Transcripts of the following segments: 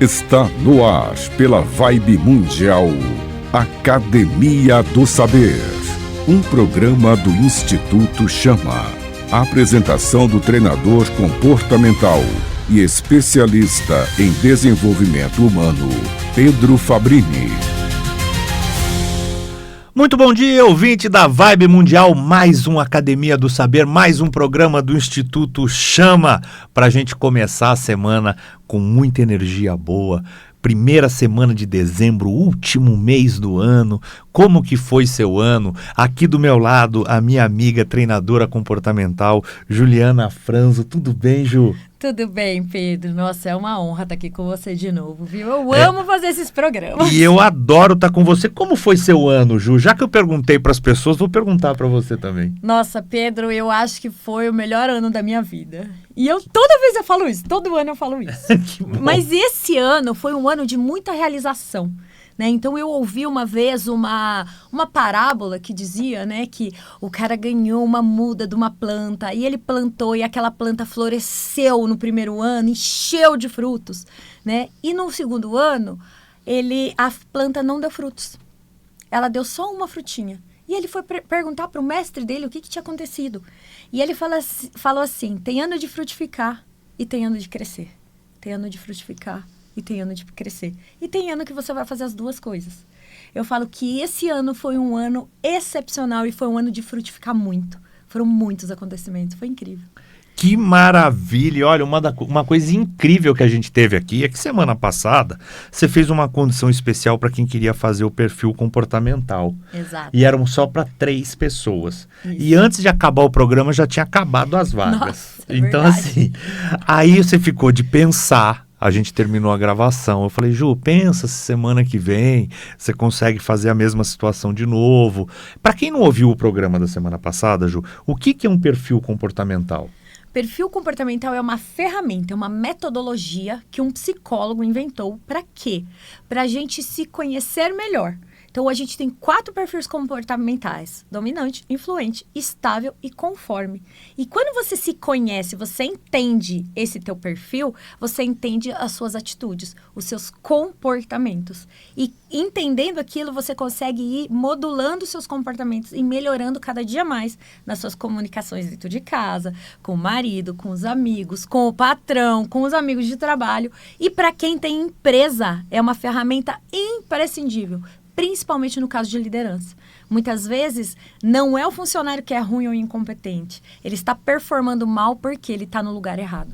Está no ar pela Vibe Mundial, Academia do Saber. Um programa do Instituto Chama. Apresentação do treinador comportamental e especialista em desenvolvimento humano, Pedro Fabrini. Muito bom dia, ouvinte da Vibe Mundial, mais um Academia do Saber, mais um programa do Instituto Chama, para a gente começar a semana com muita energia boa. Primeira semana de dezembro, último mês do ano. Como que foi seu ano? Aqui do meu lado, a minha amiga treinadora comportamental, Juliana Franzo. Tudo bem, Ju? Tudo bem, Pedro. Nossa, é uma honra estar aqui com você de novo, viu? Eu amo fazer esses programas. E eu adoro estar com você. Como foi seu ano, Ju? Já que eu perguntei para as pessoas, vou perguntar para você também. Nossa, Pedro, eu acho que foi o melhor ano da minha vida. E toda vez eu falo isso, todo ano eu falo isso. Mas esse ano foi um ano de muita realização. Né? Então eu ouvi uma vez uma parábola que dizia, né, que o cara ganhou uma muda de uma planta e ele plantou e aquela planta floresceu no primeiro ano, encheu de frutos, né? E no segundo ano a planta não deu frutos, ela deu só uma frutinha. E ele foi perguntar para o mestre dele o que tinha acontecido. E ele falou assim, tem ano de frutificar e tem ano de crescer. Tem ano de frutificar e tem ano de crescer. E tem ano que você vai fazer as duas coisas. Eu falo que esse ano foi um ano excepcional e foi um ano de frutificar muito. Foram muitos acontecimentos, foi incrível. Que maravilha! E olha, uma coisa incrível que a gente teve aqui é que semana passada você fez uma condição especial para quem queria fazer o perfil comportamental. Exato. E eram só para 3 pessoas. Isso. E antes de acabar o programa já tinha acabado as vagas. Nossa, então verdade. assim, aí você ficou de pensar. A gente terminou a gravação. Eu falei, Ju, pensa se semana que vem você consegue fazer a mesma situação de novo. Para quem não ouviu o programa da semana passada, Ju, o que é um perfil comportamental? Perfil comportamental é uma ferramenta, é uma metodologia que um psicólogo inventou. Para quê? Para a gente se conhecer melhor. Então, a gente tem 4 perfis comportamentais: dominante, influente, estável e conforme. E quando você se conhece, você entende esse teu perfil, você entende as suas atitudes, os seus comportamentos. E entendendo aquilo, você consegue ir modulando os seus comportamentos e melhorando cada dia mais nas suas comunicações dentro de casa, com o marido, com os amigos, com o patrão, com os amigos de trabalho. E para quem tem empresa, é uma ferramenta imprescindível. Principalmente no caso de liderança. Muitas vezes, não é o funcionário que é ruim ou incompetente. Ele está performando mal porque ele está no lugar errado.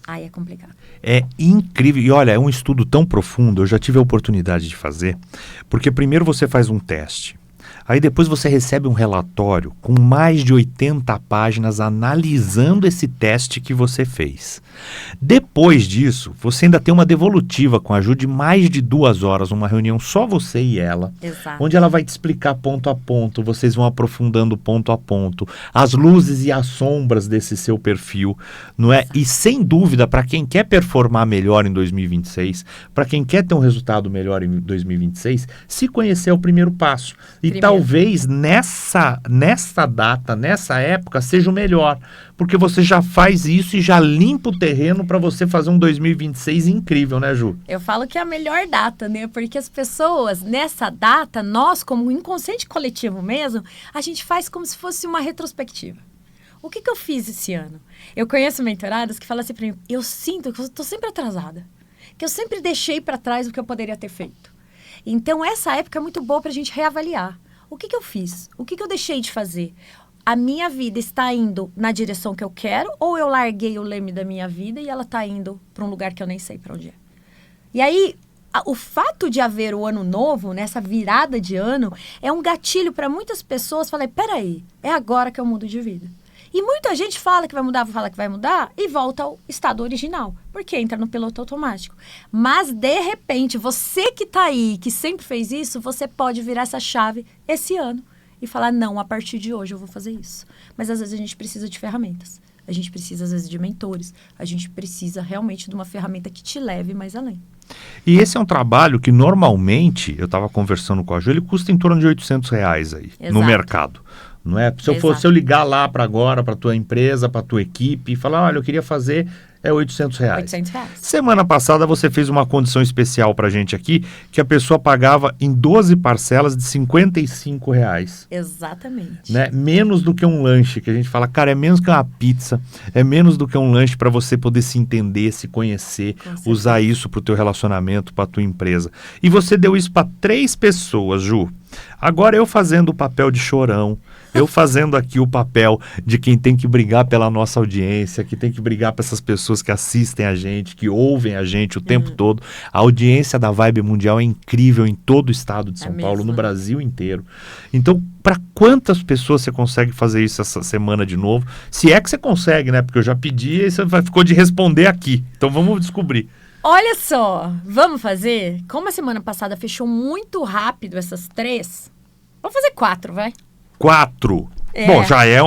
Aí é complicado. É incrível. E olha, é um estudo tão profundo, eu já tive a oportunidade de fazer, porque primeiro você faz um teste. Aí depois você recebe um relatório com mais de 80 páginas analisando esse teste que você fez. Depois disso, você ainda tem uma devolutiva com a Ju de mais de 2 horas, uma reunião só você e ela. Exato. Onde ela vai te explicar ponto a ponto, vocês vão aprofundando ponto a ponto, as luzes e as sombras desse seu perfil, não é? Exato. E sem dúvida, para quem quer performar melhor em 2026, para quem quer ter um resultado melhor em 2026, se conhecer é o primeiro passo. E talvez nessa data, nessa época, seja o melhor. Porque você já faz isso e já limpa o terreno para você fazer um 2026 incrível, né, Ju? Eu falo que é a melhor data, né? Porque as pessoas, nessa data, nós, como inconsciente coletivo mesmo, a gente faz como se fosse uma retrospectiva. O que eu fiz esse ano? Eu conheço mentoradas que falam assim para mim, eu sinto que eu estou sempre atrasada. Que eu sempre deixei para trás o que eu poderia ter feito. Então, essa época é muito boa para a gente reavaliar. O que eu fiz? O que eu deixei de fazer? A minha vida está indo na direção que eu quero ou eu larguei o leme da minha vida e ela está indo para um lugar que eu nem sei para onde é? E aí, o fato de haver o ano novo, nessa virada de ano, é um gatilho para muitas pessoas. Falei, peraí, é agora que eu mudo de vida. E muita gente fala que vai mudar e volta ao estado original, porque entra no piloto automático. Mas, de repente, você que está aí, que sempre fez isso, você pode virar essa chave esse ano e falar, não, a partir de hoje eu vou fazer isso. Mas, às vezes, a gente precisa de ferramentas. A gente precisa, às vezes, de mentores. A gente precisa, realmente, de uma ferramenta que te leve mais além. E esse é um trabalho que, normalmente, eu estava conversando com a Ju, ele custa em torno de R$800 aí, Exato. no mercado. Não é? Se eu ligar lá para agora, para tua empresa, para tua equipe e falar, olha, eu queria fazer R$800. R$800. Semana passada você fez uma condição especial pra gente aqui, que a pessoa pagava em 12 parcelas de R$55. Exatamente. Né? Menos do que um lanche, que a gente fala, cara, é menos que uma pizza, é menos do que um lanche para você poder se entender, se conhecer, usar isso pro teu relacionamento, pra tua empresa. E você deu isso para 3 pessoas, Ju. Agora eu fazendo o papel de chorão, eu fazendo aqui o papel de quem tem que brigar pela nossa audiência, que tem que brigar para essas pessoas que assistem a gente, que ouvem a gente o tempo todo. A audiência da Vibe Mundial é incrível em todo o estado de São Paulo, no Brasil inteiro. Então, para quantas pessoas você consegue fazer isso essa semana de novo? Se é que você consegue, né? Porque eu já pedi e você ficou de responder aqui. Então vamos descobrir. Olha só, vamos fazer? Como a semana passada fechou muito rápido essas 3, vamos fazer 4, vai? 4. Bom, já é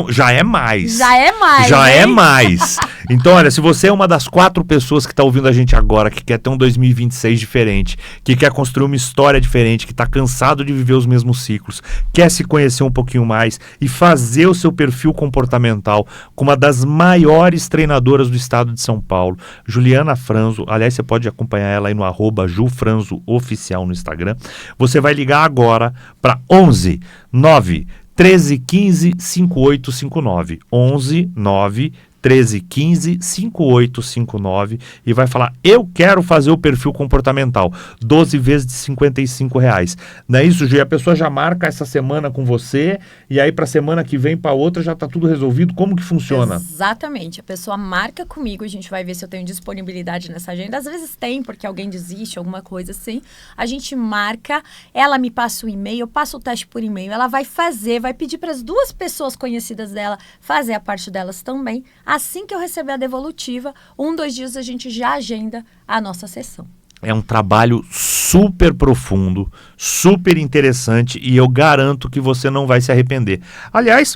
mais. Já é mais. Já hein? é mais. Então, olha, se você é uma das 4 pessoas que está ouvindo a gente agora, que quer ter um 2026 diferente, que quer construir uma história diferente, que está cansado de viver os mesmos ciclos, quer se conhecer um pouquinho mais e fazer o seu perfil comportamental com uma das maiores treinadoras do estado de São Paulo, Juliana Franzo. Aliás, você pode acompanhar ela aí no @JuFranzoOficial no Instagram. Você vai ligar agora para 11 9 13 15 5859. 11 9 13 15 5859 e vai falar, eu quero fazer o perfil comportamental, 12 vezes de R$55. Não é isso, Gê? A pessoa já marca essa semana com você e aí para semana que vem para outra já está tudo resolvido. Como que funciona? Exatamente, a pessoa marca comigo, a gente vai ver se eu tenho disponibilidade nessa agenda. Às vezes tem, porque alguém desiste, alguma coisa assim. A gente marca, ela me passa o e-mail, eu passo o teste por e-mail, ela vai fazer, vai pedir para as 2 pessoas conhecidas dela fazer a parte delas também. Assim que eu receber a devolutiva, 2 dias a gente já agenda a nossa sessão. É um trabalho super profundo, super interessante e eu garanto que você não vai se arrepender. Aliás,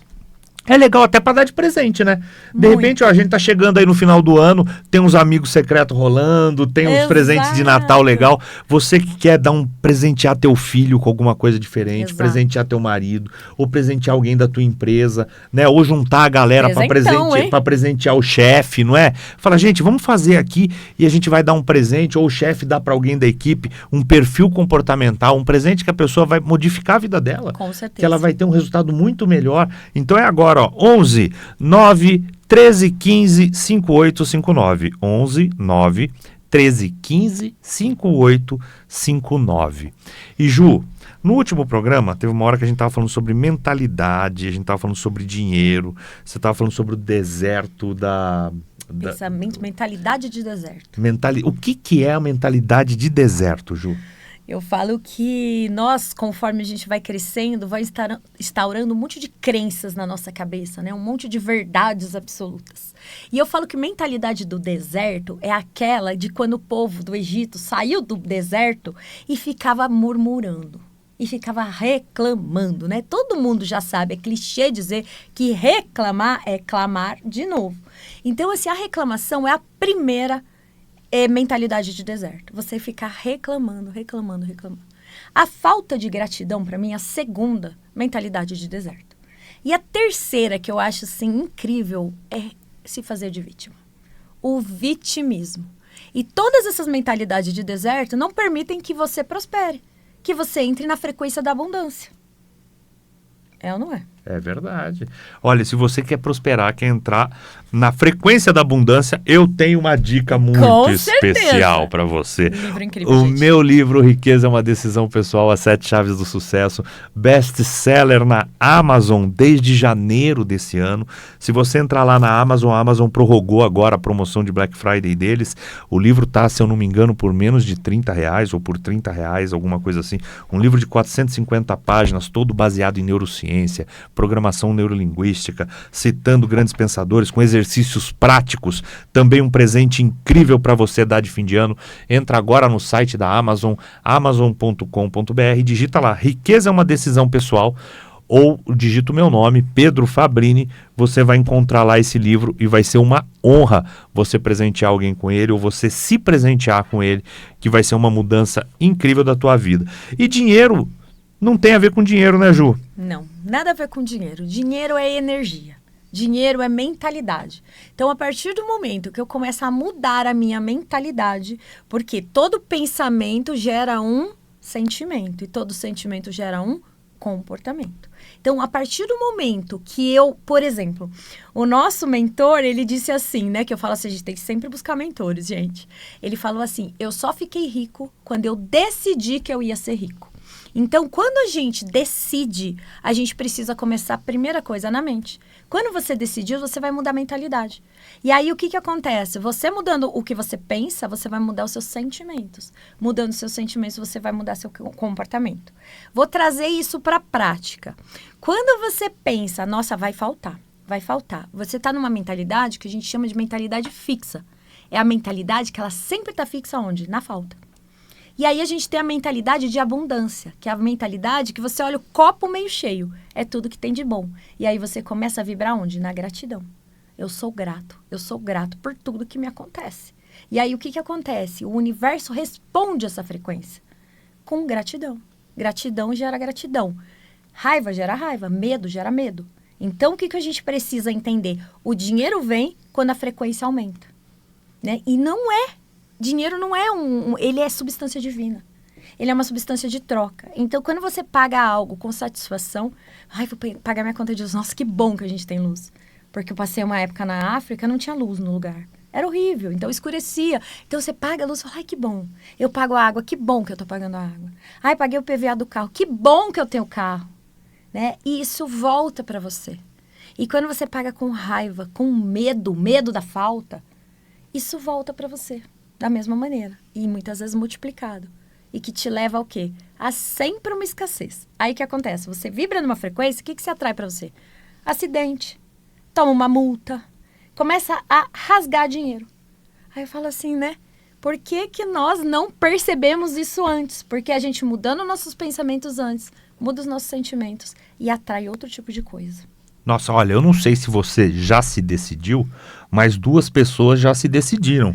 é legal até para dar de presente, né? De repente, ó, a gente tá chegando aí no final do ano, tem uns amigos secretos rolando, tem uns presentes de Natal legal. Você que quer presentear teu filho com alguma coisa diferente, presentear teu marido, ou presentear alguém da tua empresa, né? Ou juntar a galera para presentear o chefe, não é? Fala, gente, vamos fazer aqui e a gente vai dar um presente, ou o chefe dá para alguém da equipe um perfil comportamental, um presente que a pessoa vai modificar a vida dela. Com certeza. Que ela vai ter um resultado muito melhor. Então é agora, ó, 11 9 13 15 5859. 11 9 13 15 5859. E Ju, no último programa, teve uma hora que a gente estava falando sobre mentalidade, a gente estava falando sobre dinheiro, você estava falando sobre o deserto Pensamento, mentalidade de deserto. O que é a mentalidade de deserto, Ju? Eu falo que nós, conforme a gente vai crescendo, vai instaurando um monte de crenças na nossa cabeça, né? Um monte de verdades absolutas. E eu falo que mentalidade do deserto é aquela de quando o povo do Egito saiu do deserto e ficava murmurando. E ficava reclamando, né? Todo mundo já sabe, é clichê dizer que reclamar é clamar de novo. Então, assim, a reclamação é a primeira mentalidade de deserto. Você ficar reclamando. A falta de gratidão, para mim, é a segunda mentalidade de deserto. E a terceira, que eu acho, assim, incrível, é se fazer de vítima. O vitimismo. E todas essas mentalidades de deserto não permitem que você prospere, que você entre na frequência da abundância. É ou não é? É verdade. Olha, se você quer prosperar, quer entrar na frequência da abundância, eu tenho uma dica muito especial para você. Livro incrível, o meu livro Riqueza é uma Decisão Pessoal, as 7 Chaves do Sucesso, best-seller na Amazon desde janeiro desse ano. Se você entrar lá na Amazon, a Amazon prorrogou agora a promoção de Black Friday deles. O livro tá, se eu não me engano, por menos de R$30 ou por R$30, alguma coisa assim. Um livro de 450 páginas, todo baseado em neurociência, programação neurolinguística, citando grandes pensadores, com exercícios práticos, também um presente incrível para você dar de fim de ano. Entra agora no site da Amazon, amazon.com.br, digita lá, Riqueza é uma Decisão Pessoal, ou digita o meu nome, Pedro Fabrini, você vai encontrar lá esse livro e vai ser uma honra você presentear alguém com ele, ou você se presentear com ele, que vai ser uma mudança incrível da tua vida. E dinheiro não tem a ver com dinheiro, né, Ju? Não, nada a ver com dinheiro. Dinheiro é energia. Dinheiro é mentalidade. Então, a partir do momento que eu começo a mudar a minha mentalidade, porque todo pensamento gera um sentimento e todo sentimento gera um comportamento. Então, a partir do momento que eu, por exemplo, o nosso mentor, ele disse assim, né, que eu falo assim, a gente tem que sempre buscar mentores, gente. Ele falou assim, eu só fiquei rico quando eu decidi que eu ia ser rico. Então, quando a gente decide, a gente precisa começar a primeira coisa na mente. Quando você decidiu, você vai mudar a mentalidade. E aí, o que acontece? Você mudando o que você pensa, você vai mudar os seus sentimentos. Mudando os seus sentimentos, você vai mudar seu comportamento. Vou trazer isso para a prática. Quando você pensa, nossa, vai faltar. Você está numa mentalidade que a gente chama de mentalidade fixa. É a mentalidade que ela sempre está fixa onde? Na falta. E aí a gente tem a mentalidade de abundância, que é a mentalidade que você olha o copo meio cheio, é tudo que tem de bom. E aí você começa a vibrar onde? Na gratidão. Eu sou grato por tudo que me acontece. E aí o que acontece? O universo responde essa frequência com gratidão. Gratidão gera gratidão. Raiva gera raiva, medo gera medo. Então o que a gente precisa entender? O dinheiro vem quando a frequência aumenta, né? E não é. Dinheiro não é ele é substância divina. Ele é uma substância de troca. Então, quando você paga algo com satisfação, vou pagar minha conta de luz. Nossa, que bom que a gente tem luz. Porque eu passei uma época na África, não tinha luz no lugar. Era horrível, então escurecia. Então, você paga a luz e fala, que bom. Eu pago a água, que bom que eu tô pagando a água. Paguei o PVA do carro, que bom que eu tenho carro. Né? E isso volta para você. E quando você paga com raiva, com medo da falta, isso volta para você. Da mesma maneira. E muitas vezes multiplicado. E que te leva ao quê? A sempre uma escassez. Aí o que acontece? Você vibra numa frequência, o que se atrai para você? Acidente. Toma uma multa. Começa a rasgar dinheiro. Aí eu falo assim, né? Por que nós não percebemos isso antes? Porque a gente mudando nossos pensamentos antes, muda os nossos sentimentos e atrai outro tipo de coisa. Nossa, olha, eu não sei se você já se decidiu, mas 2 pessoas já se decidiram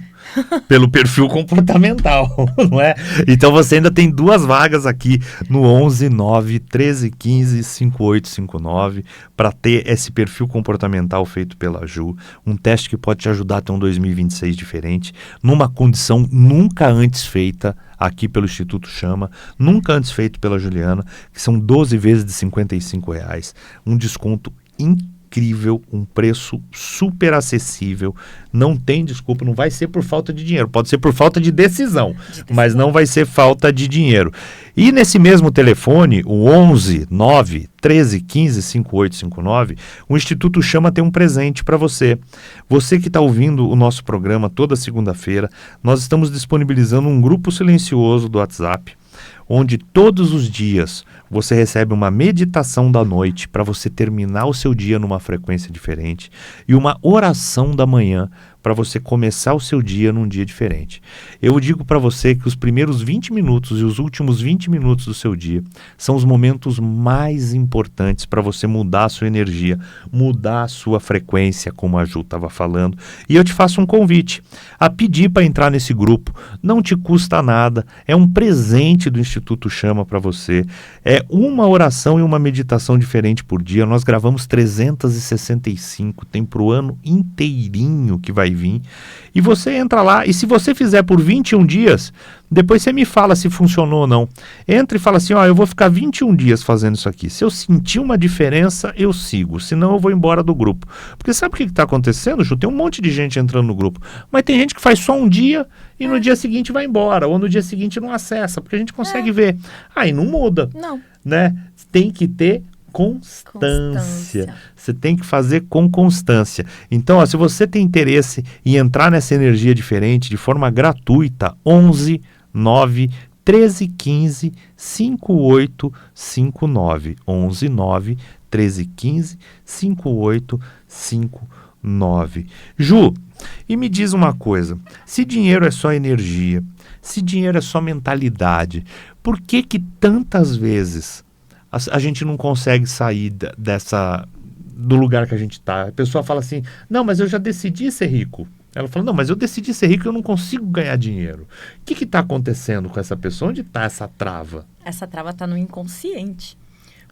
pelo perfil comportamental, não é? Então você ainda tem 2 vagas aqui no 11 9 13 15 5859 para ter esse perfil comportamental feito pela Ju, um teste que pode te ajudar a ter um 2026 diferente, numa condição nunca antes feita aqui pelo Instituto Chama, nunca antes feito pela Juliana, que são 12 vezes de R$55, um desconto incrível, um preço super acessível, não tem desculpa, não vai ser por falta de dinheiro, pode ser por falta de decisão, mas não vai ser falta de dinheiro. E nesse mesmo telefone, o 11 9 13 15 5859, o Instituto Chama tem um presente para você. Você que está ouvindo o nosso programa toda segunda-feira, nós estamos disponibilizando um grupo silencioso do WhatsApp, onde todos os dias você recebe uma meditação da noite para você terminar o seu dia numa frequência diferente e uma oração da manhã para você começar o seu dia num dia diferente. Eu digo para você que os primeiros 20 minutos e os últimos 20 minutos do seu dia são os momentos mais importantes para você mudar a sua energia, mudar a sua frequência, como a Ju estava falando. E eu te faço um convite a pedir para entrar nesse grupo. Não te custa nada, é um presente do Instituto Chama para você. É uma oração e uma meditação diferente por dia. Nós gravamos 365, tem para o ano inteirinho que vai vir. E você entra lá, e se você fizer por 21 dias, depois você me fala se funcionou ou não. Entra e fala assim, eu vou ficar 21 dias fazendo isso aqui. Se eu sentir uma diferença, eu sigo. Senão eu vou embora do grupo. Porque sabe o que está acontecendo, Ju? Tem um monte de gente entrando no grupo. Mas tem gente que faz só um dia e no dia seguinte vai embora. Ou no dia seguinte não acessa, porque a gente consegue ver. Aí não muda. Não. Né? Tem que ter constância. Você tem que fazer com constância. Então, se você tem interesse em entrar nessa energia diferente de forma gratuita, 11 9 13 15 5859. 11 9 13 15 5859. Ju, e me diz uma coisa, se dinheiro é só energia, se dinheiro é só mentalidade, por que tantas vezes a gente não consegue sair do lugar que a gente está? A pessoa fala assim, não, mas eu já decidi ser rico. Ela fala, não, mas eu decidi ser rico e eu não consigo ganhar dinheiro. O que está acontecendo com essa pessoa? Onde está essa trava? Essa trava está no inconsciente.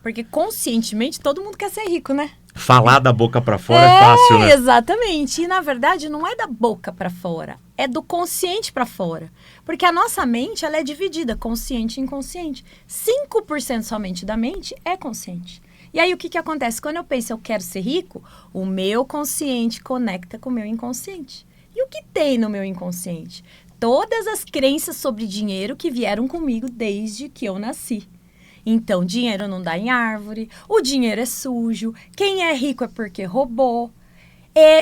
Porque conscientemente todo mundo quer ser rico, né? Falar da boca para fora é fácil, né? Exatamente. E na verdade não é da boca para fora, é do consciente para fora. Porque a nossa mente, ela é dividida, consciente e inconsciente. 5% somente da mente é consciente. E aí o que acontece? Quando eu penso eu quero ser rico, o meu consciente conecta com o meu inconsciente. E o que tem no meu inconsciente? Todas as crenças sobre dinheiro que vieram comigo desde que eu nasci. Então, dinheiro não dá em árvore, o dinheiro é sujo, quem é rico é porque roubou.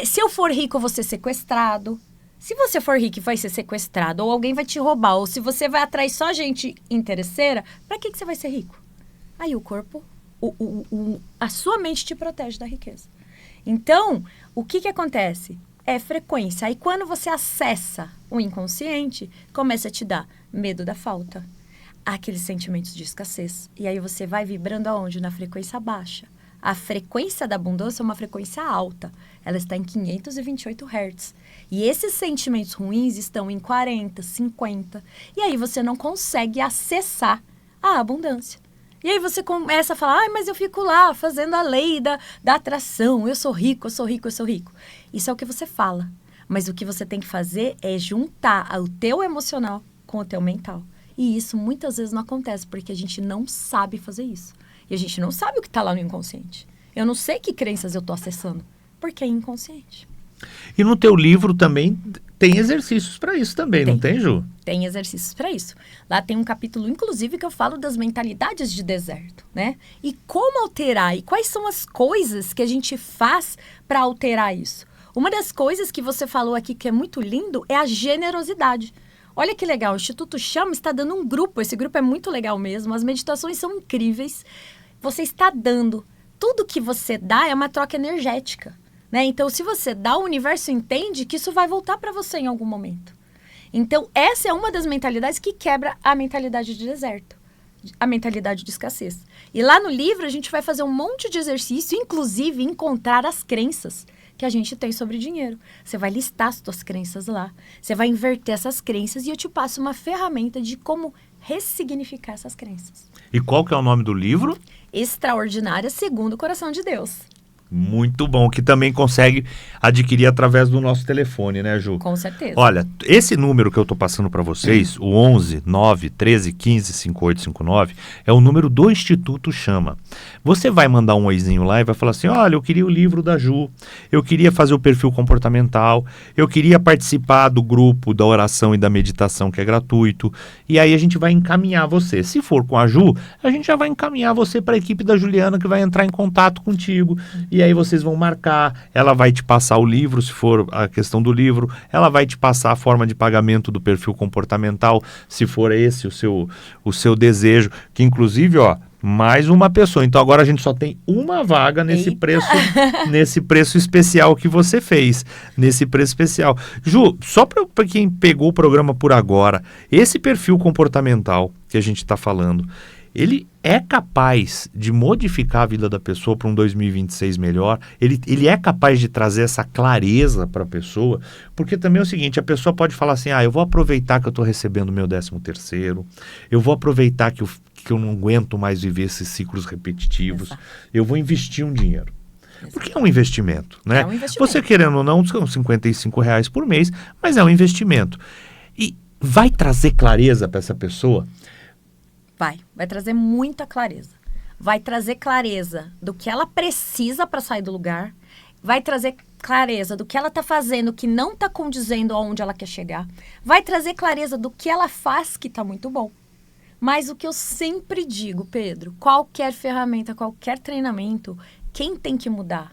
Se eu for rico, eu vou ser sequestrado. Se você for rico e vai ser sequestrado, ou alguém vai te roubar, ou se você vai atrair só gente interesseira, para que você vai ser rico? Aí o corpo, a sua mente te protege da riqueza. Então, o que acontece? É frequência. Aí quando você acessa o inconsciente, começa a te dar medo da falta. Aqueles sentimentos de escassez. E aí você vai vibrando aonde? Na frequência baixa. A frequência da abundância é uma frequência alta. Ela está em 528 Hz. E esses sentimentos ruins estão em 40, 50. E aí você não consegue acessar a abundância. E aí você começa a falar, mas eu fico lá fazendo a lei da atração. Eu sou rico, eu sou rico, eu sou rico. Isso é o que você fala. Mas o que você tem que fazer é juntar o teu emocional com o teu mental. E isso muitas vezes não acontece, porque a gente não sabe fazer isso. E a gente não sabe o que está lá no inconsciente. Eu não sei que crenças eu estou acessando, porque é inconsciente. E no teu livro também tem exercícios para isso também, não tem, Ju? Tem exercícios para isso. Lá tem um capítulo, inclusive, que eu falo das mentalidades de deserto, né? E como alterar, e quais são as coisas que a gente faz para alterar isso. Uma das coisas que você falou aqui que é muito lindo é a generosidade. Olha que legal, o Instituto Chama está dando um grupo, esse grupo é muito legal mesmo, as meditações são incríveis. Você está dando, tudo que você dá é uma troca energética, né? Então, se você dá, o universo entende que isso vai voltar para você em algum momento. Então, essa é uma das mentalidades que quebra a mentalidade de deserto, a mentalidade de escassez. E lá no livro a gente vai fazer um monte de exercício, inclusive encontrar as crenças que a gente tem sobre dinheiro. Você vai listar as suas crenças lá. Você vai inverter essas crenças e eu te passo uma ferramenta de como ressignificar essas crenças. E qual que é o nome do livro? Extraordinária segundo o Coração de Deus. Muito bom, que também consegue adquirir através do nosso telefone, né, Ju? Com certeza. Olha, esse número que eu tô passando para vocês, o 11 9 13 15 5859, é o número do Instituto Chama. Você vai mandar um oizinho lá e vai falar assim, olha, eu queria o livro da Ju, eu queria fazer o perfil comportamental, eu queria participar do grupo da oração e da meditação que é gratuito, e aí a gente vai encaminhar você. Se for com a Ju, a gente já vai encaminhar você para a equipe da Juliana que vai entrar em contato contigo. E aí vocês vão marcar, ela vai te passar o livro, se for a questão do livro, ela vai te passar a forma de pagamento do perfil comportamental, se for esse o seu desejo, que inclusive, ó, mais uma pessoa. Então agora a gente só tem uma vaga nesse preço especial que você fez, nesse preço especial. Ju, só para quem pegou o programa por agora, esse perfil comportamental que a gente está falando, ele é capaz de modificar a vida da pessoa para um 2026 melhor? Ele é capaz de trazer essa clareza para a pessoa? Porque também é o seguinte, a pessoa pode falar assim, eu vou aproveitar que eu estou recebendo o meu 13º, eu vou aproveitar que eu não aguento mais viver esses ciclos repetitivos, Exato. Eu vou investir um dinheiro. Porque é um investimento, né? É um investimento. Você querendo ou não, são R$55 por mês, mas é um investimento. E vai trazer clareza para essa pessoa? Vai trazer muita clareza. Vai trazer clareza do que ela precisa para sair do lugar. Vai trazer clareza do que ela está fazendo que não está condizendo aonde ela quer chegar. Vai trazer clareza do que ela faz que está muito bom. Mas o que eu sempre digo, Pedro, qualquer ferramenta, qualquer treinamento, quem tem que mudar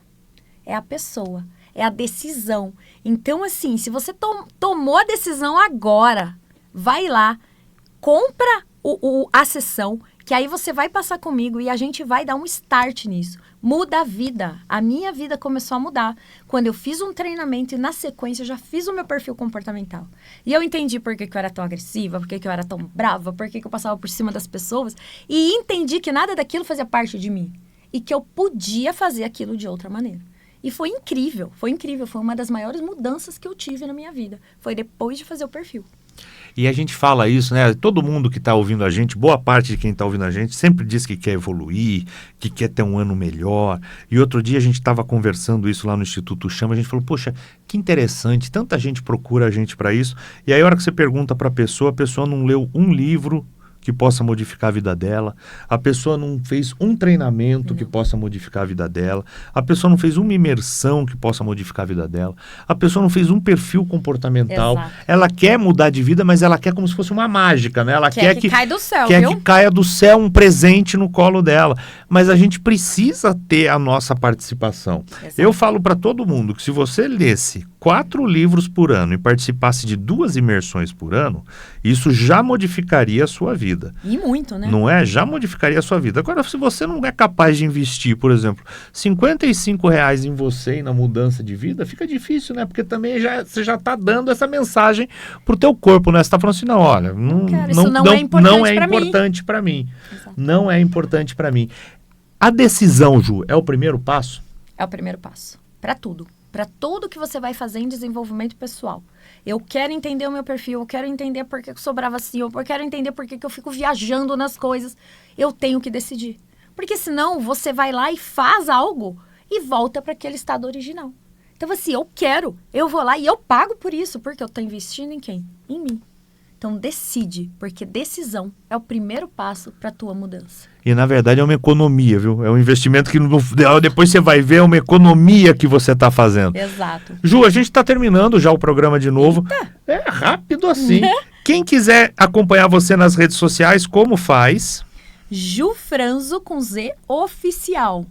é a pessoa, é a decisão. Então, assim, se você tomou a decisão agora, vai lá, compra a sessão, que aí você vai passar comigo e a gente vai dar um start nisso. Muda a vida. A minha vida começou a mudar quando eu fiz um treinamento e na sequência eu já fiz o meu perfil comportamental. E eu entendi por que eu era tão agressiva, por que eu era tão brava, por que eu passava por cima das pessoas. E entendi que nada daquilo fazia parte de mim. E que eu podia fazer aquilo de outra maneira. E foi incrível, foi incrível. Foi uma das maiores mudanças que eu tive na minha vida. Foi depois de fazer o perfil. E a gente fala isso, né? Todo mundo que está ouvindo a gente, boa parte de quem está ouvindo a gente, sempre diz que quer evoluir, que quer ter um ano melhor. E outro dia a gente estava conversando isso lá no Instituto Chama, a gente falou, poxa, que interessante, tanta gente procura a gente para isso. E aí a hora que você pergunta para a pessoa não leu um livro que possa modificar a vida dela, a pessoa não fez um treinamento que possa modificar a vida dela, a pessoa não fez uma imersão que possa modificar a vida dela, a pessoa não fez um perfil comportamental. Exato. Ela quer mudar de vida, mas ela quer como se fosse uma mágica, né? Ela quer que caia do céu, quer viu? que caia do céu um presente no colo dela. Mas a gente precisa ter a nossa participação. Exato. Eu falo para todo mundo que se você lesse 4 livros por ano e participasse de 2 imersões por ano, isso já modificaria a sua vida. E muito, né? Não é? Já modificaria a sua vida. Agora, se você não é capaz de investir, por exemplo, R$55 em você e na mudança de vida, fica difícil, né? Porque também você já está dando essa mensagem pro teu corpo, né? Você está falando assim, não, olha, não é importante para mim. Exato. Não é importante para mim. A decisão, Ju, é o primeiro passo? É o primeiro passo. Para tudo. Para tudo que você vai fazer em desenvolvimento pessoal. Eu quero entender o meu perfil, eu quero entender por que eu sobrava assim, eu quero entender por que eu fico viajando nas coisas. Eu tenho que decidir. Porque senão você vai lá e faz algo e volta para aquele estado original. Então assim, eu vou lá e eu pago por isso, porque eu estou investindo em quem? Em mim. Então decide, porque decisão é o primeiro passo para a tua mudança. E na verdade é uma economia, viu? É um investimento que depois você vai ver, é uma economia que você está fazendo. Exato. Ju, a gente está terminando já o programa de novo. Eita. É rápido assim. Quem quiser acompanhar você nas redes sociais, como faz? Ju Franzo com Z oficial.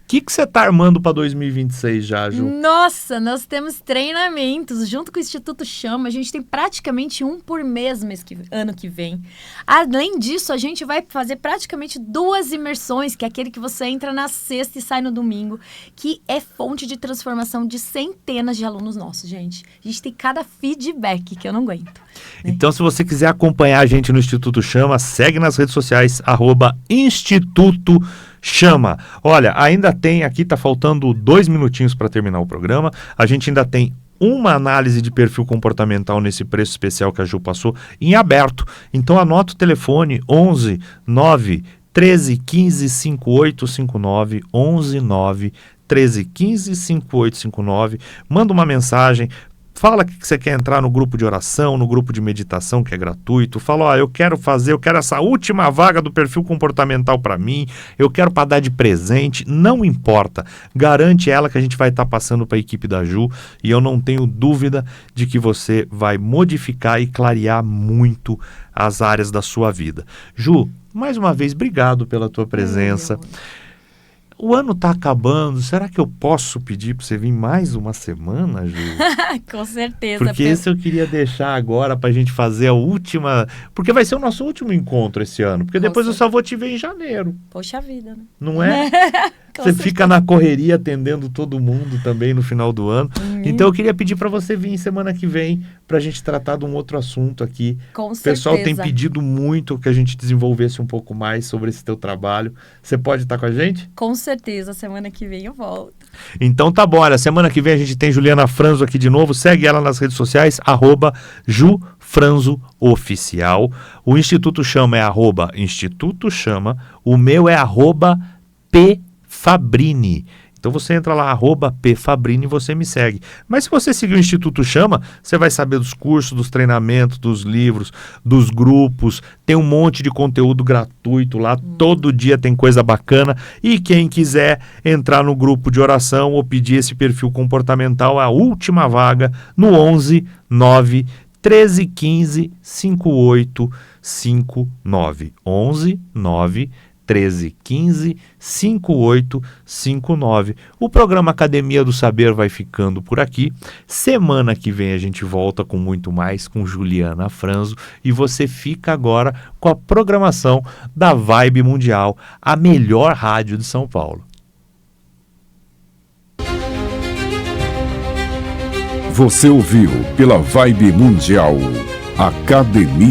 O que você está armando para 2026 já, Ju? Nossa, nós temos treinamentos junto com o Instituto Chama. A gente tem praticamente um por mês ano que vem. Além disso, a gente vai fazer praticamente 2 imersões, que é aquele que você entra na sexta e sai no domingo, que é fonte de transformação de centenas de alunos nossos, gente. A gente tem cada feedback que eu não aguento. Né? Então, se você quiser acompanhar a gente no Instituto Chama, segue nas redes sociais, @Instituto Chama. Olha, ainda tem aqui, tá faltando 2 minutinhos para terminar o programa. A gente ainda tem uma análise de perfil comportamental nesse preço especial que a Ju passou em aberto. Então anota o telefone 11 9 13 15 5859, 11 9 13 15 5859. Manda uma mensagem. Fala que você quer entrar no grupo de oração, no grupo de meditação, que é gratuito. Fala, eu quero essa última vaga do perfil comportamental para mim, eu quero para dar de presente, não importa. Garante ela que a gente vai estar passando para a equipe da Ju e eu não tenho dúvida de que você vai modificar e clarear muito as áreas da sua vida. Ju, mais uma vez, obrigado pela tua presença. O ano tá acabando, será que eu posso pedir para você vir mais uma semana, Ju? Com certeza. Porque esse eu queria deixar agora pra gente fazer a última... Porque vai ser o nosso último encontro esse ano. Porque depois eu só vou te ver em janeiro. Poxa vida, né? Não é? Você fica na correria atendendo todo mundo também no final do ano. Então eu queria pedir para você vir semana que vem pra gente tratar de um outro assunto aqui. Com certeza. O pessoal tem pedido muito que a gente desenvolvesse um pouco mais sobre esse teu trabalho. Você pode estar com a gente? Com certeza, semana que vem eu volto. Então tá bom, olha, semana que vem a gente tem Juliana Franzo aqui de novo. Segue ela nas redes sociais, @JuFranzoOficial. O Instituto Chama é @Instituto Chama. O meu é @PFabrini. Então você entra lá, @PFabrini, e você me segue. Mas se você seguir o Instituto Chama, você vai saber dos cursos, dos treinamentos, dos livros, dos grupos. Tem um monte de conteúdo gratuito lá. Todo dia tem coisa bacana. E quem quiser entrar no grupo de oração ou pedir esse perfil comportamental, a última vaga no 11 9 13 15 5859. 11 9 13 15 5859. O programa Academia do Saber vai ficando por aqui. Semana que vem a gente volta com muito mais com Juliana Franzo e você fica agora com a programação da Vibe Mundial, a melhor rádio de São Paulo. Você ouviu pela Vibe Mundial Academia